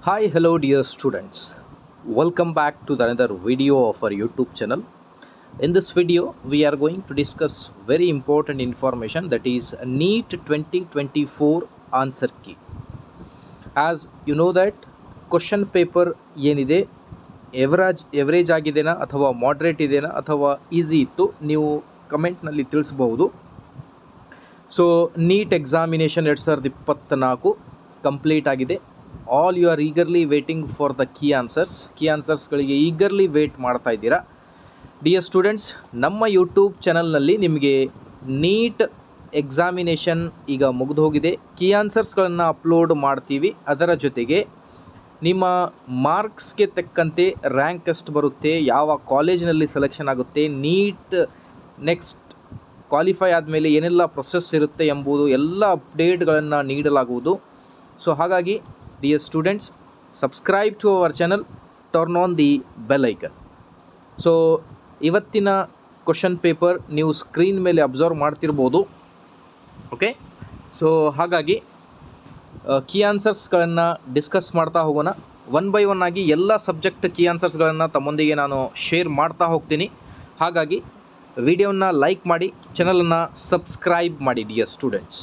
Hi, hello, dear students. Welcome back to another video of our YouTube channel. In this video, we are going to discuss very important information, that is NEET 2024 answer key. As you know that question paper ಏನಿದೆ average ಆಗಿದೆನಾ ಅಥವಾ moderate ಇದೆನಾ ಅಥವಾ easy ಇತ್ತು, ನೀವು ಕಮೆಂಟ್ನಲ್ಲಿ ತಿಳಿಸಬಹುದು. So NEET examination 2024 complete ಆಗಿದೆ. All you are eagerly waiting for the key ಆನ್ಸರ್ಸ್ಗಳಿಗೆ ಈಗರ್ಲಿ ವೇಟ್ ಮಾಡ್ತಾ ಇದ್ದೀರಾ. ಡಿಯರ್ ಸ್ಟೂಡೆಂಟ್ಸ್, ನಮ್ಮ ಯೂಟ್ಯೂಬ್ ಚಾನಲ್ನಲ್ಲಿ ನಿಮಗೆ ನೀಟ್ ಎಕ್ಸಾಮಿನೇಷನ್ ಈಗ ಮುಗಿದು ಹೋಗಿದೆ. ಕೀ ಆನ್ಸರ್ಸ್ಗಳನ್ನು ಅಪ್ಲೋಡ್ ಮಾಡ್ತೀವಿ. ಅದರ ಜೊತೆಗೆ ನಿಮ್ಮ ಮಾರ್ಕ್ಸ್ಗೆ ತಕ್ಕಂತೆ ರ್ಯಾಂಕ್ ಎಷ್ಟು ಬರುತ್ತೆ, ಯಾವ ಕಾಲೇಜಿನಲ್ಲಿ ಸೆಲೆಕ್ಷನ್ ಆಗುತ್ತೆ, ನೀಟ್ ನೆಕ್ಸ್ಟ್ ಕ್ವಾಲಿಫೈ ಆದಮೇಲೆ ಏನೆಲ್ಲ ಪ್ರೊಸೆಸ್ ಇರುತ್ತೆ ಎಂಬುದು ಎಲ್ಲ ಅಪ್ಡೇಟ್ಗಳನ್ನು ನೀಡಲಾಗುವುದು. ಸೊ ಹಾಗಾಗಿ dear students, subscribe to our channel, turn on the bell icon. So ಇವತ್ತಿನ ಕ್ವಶನ್ ಪೇಪರ್ ನೀವು ಸ್ಕ್ರೀನ್ ಮೇಲೆ ಅಬ್ಸರ್ವ್ ಮಾಡ್ತಿರ್ಬೋದು. ಓಕೆ, ಸೊ ಹಾಗಾಗಿ ಕೀ ಆನ್ಸರ್ಸ್ಗಳನ್ನು ಡಿಸ್ಕಸ್ ಮಾಡ್ತಾ ಹೋಗೋಣ. ಒನ್ ಬೈ ಒನ್ ಆಗಿ ಎಲ್ಲ ಸಬ್ಜೆಕ್ಟ್ ಕೀ ಆನ್ಸರ್ಸ್ಗಳನ್ನು ತಮ್ಮೊಂದಿಗೆ ನಾನು ಶೇರ್ ಮಾಡ್ತಾ ಹೋಗ್ತೀನಿ. ಹಾಗಾಗಿ ವಿಡಿಯೋನ ಲೈಕ್ ಮಾಡಿ, ಚಾನಲನ್ನು ಸಬ್ಸ್ಕ್ರೈಬ್ ಮಾಡಿ ಡಿಯರ್ ಸ್ಟೂಡೆಂಟ್ಸ್.